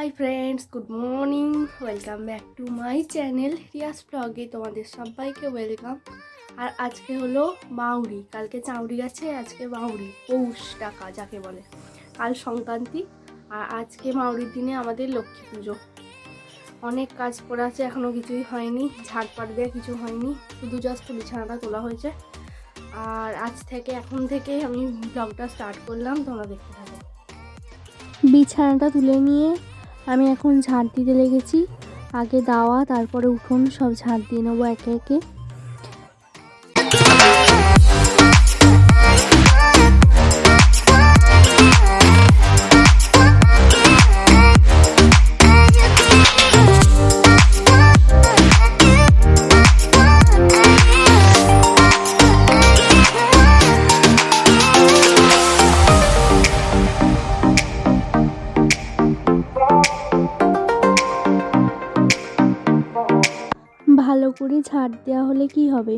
Hi friends, good morning. Welcome back to my channel Riya's ব্লগে তোমাদের সবাইকে ওয়েলকাম। আর আজকে হলো বাউরি, কালকে চাউরি গেছে, আজকে বাউরি, পৌষ টাকা যাকে বলে। কাল সংক্রান্তি আর আজকে মাউরির দিনে আমাদের লক্ষ্মী পুজো। অনেক কাজ পড়ে আছে, এখনও কিছুই হয়নি, ঝাড়পাট দেওয়া কিছু হয়নি, শুধু জাস্ট বিছানাটা তোলা হয়েছে। আর এখন থেকে আমি ব্লগটা স্টার্ট করলাম, তোমরা দেখতে থাকো। বিছানাটা তুলে নিয়ে আমি এখন ঝাড় দিতে লেগেছি। আগে দাওয়া, তারপরে উঠোন সব ঝাড় দিয়ে নেবো একে একে। ভালো করে ঝাড় দেওয়া হলে কি হবে,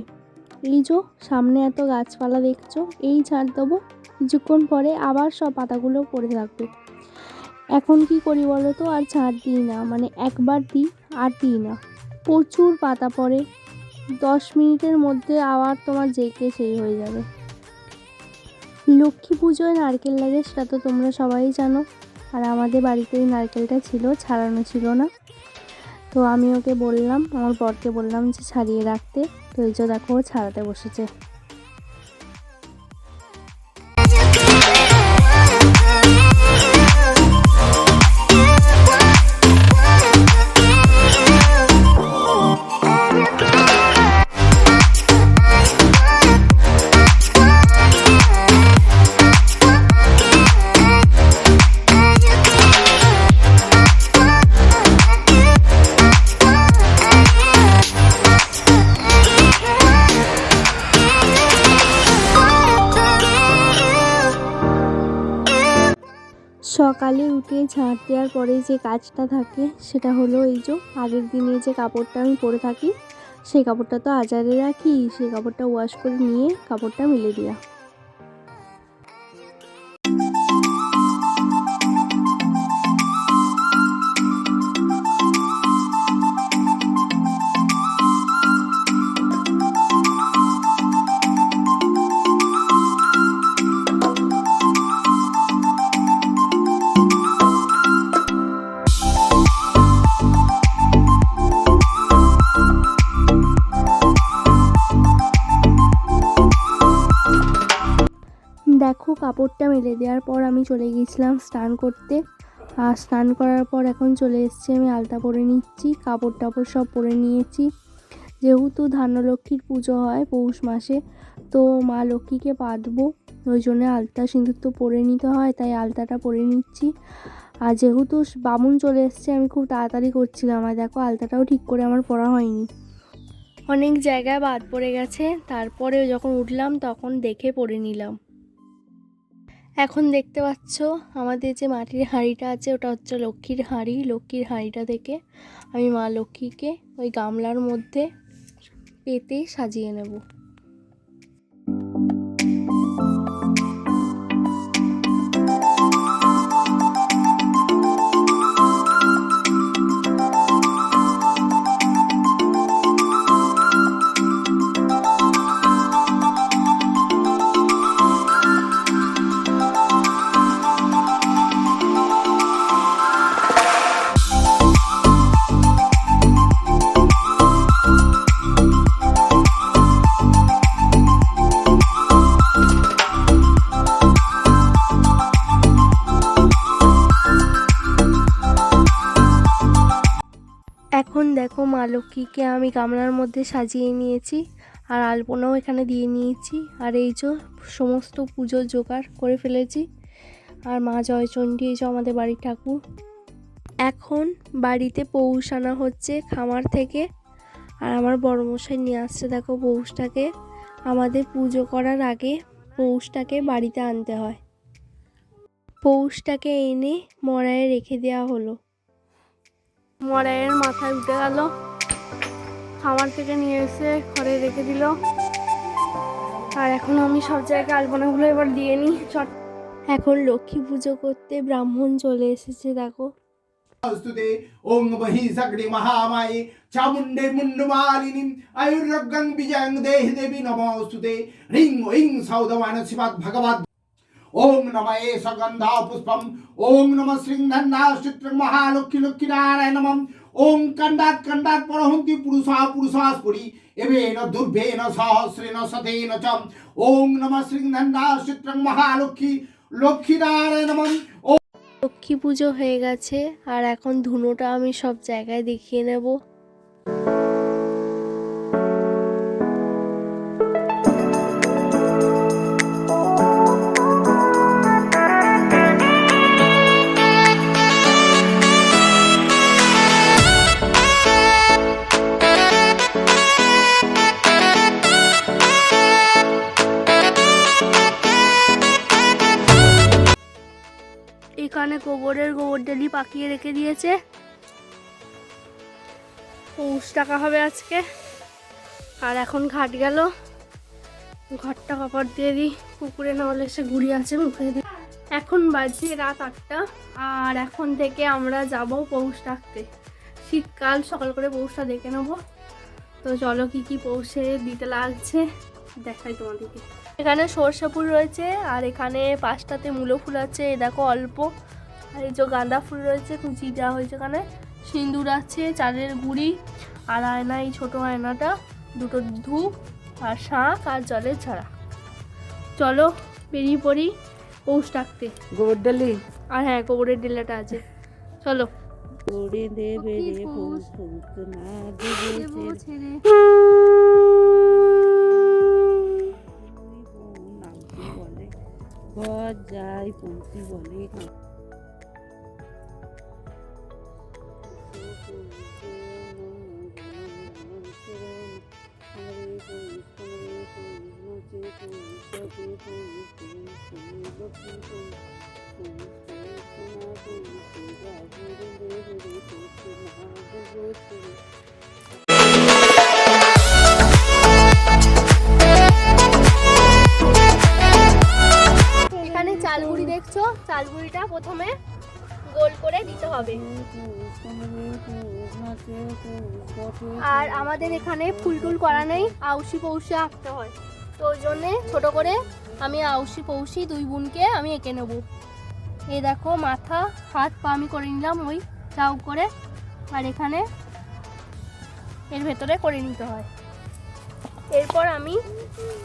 এই যে সামনে এত গাছপালা দেখছো, এই ঝাড় দেবো, কিছুক্ষণ পরে আবার সব পাতাগুলো পড়ে থাকবে। এখন কি করি বলো তো, আর ঝাড় দিই না, মানে একবার দিই আর দিই না, প্রচুর পাতা পড়ে। 10 মিনিটের মধ্যে আবার তোমার জেকে সেই হয়ে যাবে। লক্ষ্মী পুজোয় নারকেল লাগে, সেটা তো তোমরা সবাই জানো। আর আমাদের বাড়িতে এই নারকেলটা ছিল, ছাড়ানো ছিল না, তো আমি ওকে বললাম, আমার বরকে বললাম যে ছাড়িয়ে রাখতে, তো এই যে দেখো ছাড়াতে বসেছে। সকালে উঠে ঝাড় দেওয়ার পরে যে কাজটা থাকে সেটা হলো এই যে আগের দিনে যে কাপড়টা আমি পরে থাকি, সেই কাপড়টা তো আজারে রাখি, সেই কাপড়টা ওয়াশ করে নিয়ে কাপড়টা মেলে দেওয়া। দেখো কাপড়টা মেলে দেওয়ার পর আমি চলে গিয়েছিলাম স্নান করতে। আর স্নান করার পর এখন চলে এসেছি, আমি আলতা পরে নিচ্ছি, কাপড় টাপড় সব পরে নিয়েছি। যেহেতু ধান্যলক্ষ্মীর পুজো হয় পৌষ মাসে, তো মা লক্ষ্মীকে পাতবো, ওই জন্য আলতা সিঁদুর তো পরে নিতে হয়, তাই আলতাটা পরে নিচ্ছি। আর যেহেতু বামুন চলে এসছে, আমি খুব তাড়াতাড়ি করছিলাম, আর দেখো আলতাটাও ঠিক করে আমার পরা হয়নি, অনেক জায়গায় বাদ পড়ে গেছে। তারপরে যখন উঠলাম তখন দেখে পরে নিলাম। এখন দেখতে পাচ্ছ আমাদের যে মাটির হাঁড়িটা আছে, ওটা হচ্ছে লক্ষ্মীর হাঁড়ি। লক্ষ্মীর হাঁড়িটা থেকে আমি মা লক্ষ্মীকে ওই গামলার মধ্যে পেতে সাজিয়ে নেব। এখন দেখো মা লক্ষ্মীকে আমি গামলার মধ্যে সাজিয়ে নিয়েছি, আর আলপনাও এখানে দিয়ে নিয়েছি। আর এই যে সমস্ত পুজোর জোগাড় করে ফেলেছি। আর মা জয়চণ্ডী, এই যে আমাদের বাড়ির ঠাকুর। এখন বাড়িতে পৌষ আনা হচ্ছে খামার থেকে, আর আমার বড়মশাই নিয়ে আসছে দেখো পৌষটাকে। আমাদের পুজো করার আগে পৌষটাকে বাড়িতে আনতে হয়। পৌষটাকে এনে মড়াইয়ে রেখে দেওয়া হলো। মড়াইয়ের মাথায় উঠে গেল, খামার থেকে নিয়ে এসে ঘরে রেখে দিল। আর এখন আমি সব জায়গায় আলপনাগুলো এবার দিয়ে নিই। এখন লক্ষ্মী পুজো করতে ব্রাহ্মণ চলে এসেছে দেখো। स्तुते ओं महिषग्नि महामाये चामुंडे मुंडमालिनी आयुर्गं विजयं देहि देवी नमोस्तुते ह्रीं ऐं सौदवान शिवात् भगवत् ओं नमः सगंधा पुष्पम ओं नमः श्रींधन्नाश्चित्रं महालक्ष्मी लक्ष्मीनारायण नमः ओं कंडात् कंडात् परहन्ति पुरुषास्पुरी एवेन दुर्भेन सहस्रेण शतेन च ओं नमः श्रींधन्नाश्चित्रं महालक्ष्मी लक्ष्मीनारायण नमः। লক্ষ্মী পুজো হয়ে গেছে আর এখন ধুনোটা আমি সব জায়গায় দেখিয়ে নেব। এখানে গোবর ডেলি পাকিয়ে রেখে দিয়েছে, পৌষ টাকা হবে আজকে। আর এখন ঘাট গেল, ঘরটা কাপড় দিয়ে দিই, পুকুরে না হলে সে ঘুরিয়ে আছে মুখে দিই। এখন বাজে রাত 8টা আর এখন থেকে আমরা যাব পৌষ ডাকতে। শীতকাল, সকাল করে পৌষটা দেখে নেবো। তো চলো কি কি পৌষে দিতে লাগছে দেখাই তোমাদেরকে। এখানে সর্ষে ফুল রয়েছে আর এখানে 5টাতে মূলো ফুল আছে, এই দেখো অল্প। আর এই যে গাঁদা ফুল রয়েছে, কুচি দেওয়া হয়েছে। এখানে সিঁদুর আছে, চালের গুঁড়ি আর আয়না, এই ছোটো আয়নাটা, দুটো ধূপ আর শাঁখ আর জলের ছাড়া। চলো বেরিয়ে পড়ি পৌষ ডাকতে। গোবর ডালি আর হ্যাঁ, গোবরের ডেলাটা আছে, চলো। করে দেবে রে পৌষ না দেবো ছেড়ে বলে ঘর যাই পৌঁছি বলে এখানে চালগুড়ি দেখছো, চালগুড়িটা প্রথমে গোল করে দিতে হবে। আর আমাদের এখানে ফুল টুল করা নেই, আউশি পৌষে আঁকতে হয়। তো ওই জন্যে ছোট করে আমি আউশি পৌষি দুই বোনকে আমি এঁকে নেব। এই দেখো মাথা, হাত, পা আমি করে নিলাম ওই চাউ করে। আর এখানে এর ভেতরে করে নিতে হয়। এরপর আমি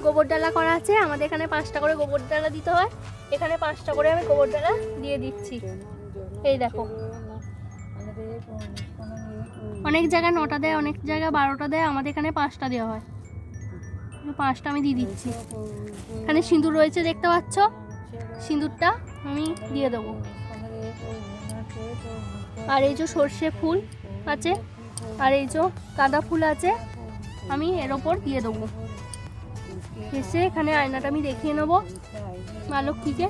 গোবর ডালা করা আছে, আমাদের এখানে 5টা করে গোবর ডালা দিতে হয়। এখানে 5টা করে আমি গোবর ডালা দিয়ে দিচ্ছি। এই দেখো, অনেক জায়গায় 9টা দেয়, অনেক জায়গায় 12টা দেয়, আমাদের এখানে 5টা দেওয়া হয়। 5টা আমি দিয়ে দিচ্ছি। এখানে সিঁদুর রয়েছে, দেখতে পাচ্ছ, সিঁদুরটা আমি দিয়ে দেবো। আর এই যে সর্ষে ফুল আছে আর এই যে গাঁদা ফুল আছে, আমি এর ওপর দিয়ে দেবো। শেষে এখানে আয়নাটা আমি দেখিয়ে নেবো মা লক্ষ্মীকে।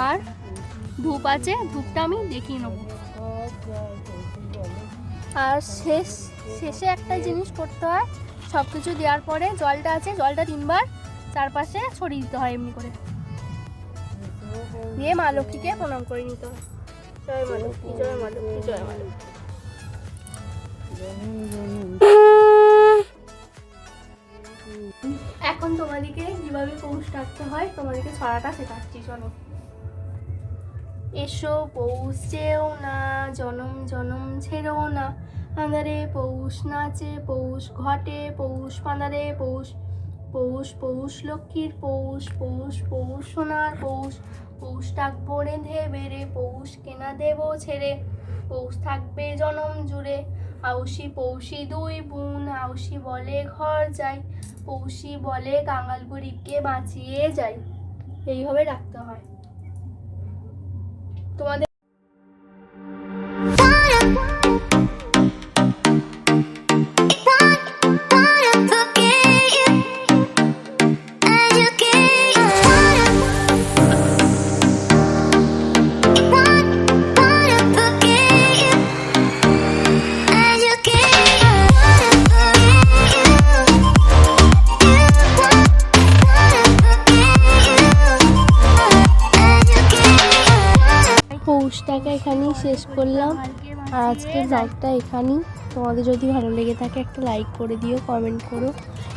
আর ধূপ আছে, ধূপটা আমি দেখিয়ে নেবো। আর শেষে একটা জিনিস করতে হয়, সব কিছু দেওয়ার পরে জলটা আছে, জলটা 3বার চারপাশে ছড়িয়ে দিতে হয় এমনি করে, দিয়ে মা লক্ষ্মীকে প্রণাম করে নিতে হয়। জয় মা লক্ষ্মী, জয় মা লক্ষ্মী, জয় মা লক্ষ্মী। এখন তোমাদেরকে কিভাবে পৌষ ডাকতে হয় তোমাদেরকে ছড়াটা শেখাচ্ছি, চলো। এসো পৌষ চেও না, জনম জনম ছেড়ো না, আঁধারে পৌষ নাচে, পৌষ ঘটে, পৌষ পাঁদারে, পৌষ পৌষ পৌষ লক্ষ্মীর পৌষ, পৌষ পৌষ সোনার পৌষ, পৌষ ডাকবো রেঁধে বেড়ে, পৌষ কেনা দেবো ছেড়ে, পৌষ থাকবে জনম জুড়ে। আউশি পৌষি দুই বোন, আউশি বলে ঘর যাই, পৌষি বলে কাঙাল গরিবকে বাঁচিয়ে যায়। এইভাবে ডাকতে হয় তোমাদের। পৌষ শেষ করলাম। আর আজকের ব্লগটা এখানেই। তোমাদের যদি ভালো লেগে থাকে একটা লাইক করে দিও, কমেন্ট করো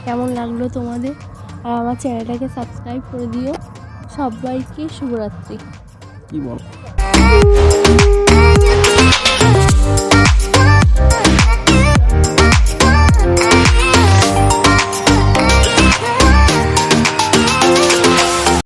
কেমন লাগলো তোমাদের, আর আমার চ্যানেলটাকে সাবস্ক্রাইব করে দিও। সবাইকে শুভরাত্রি। কি বল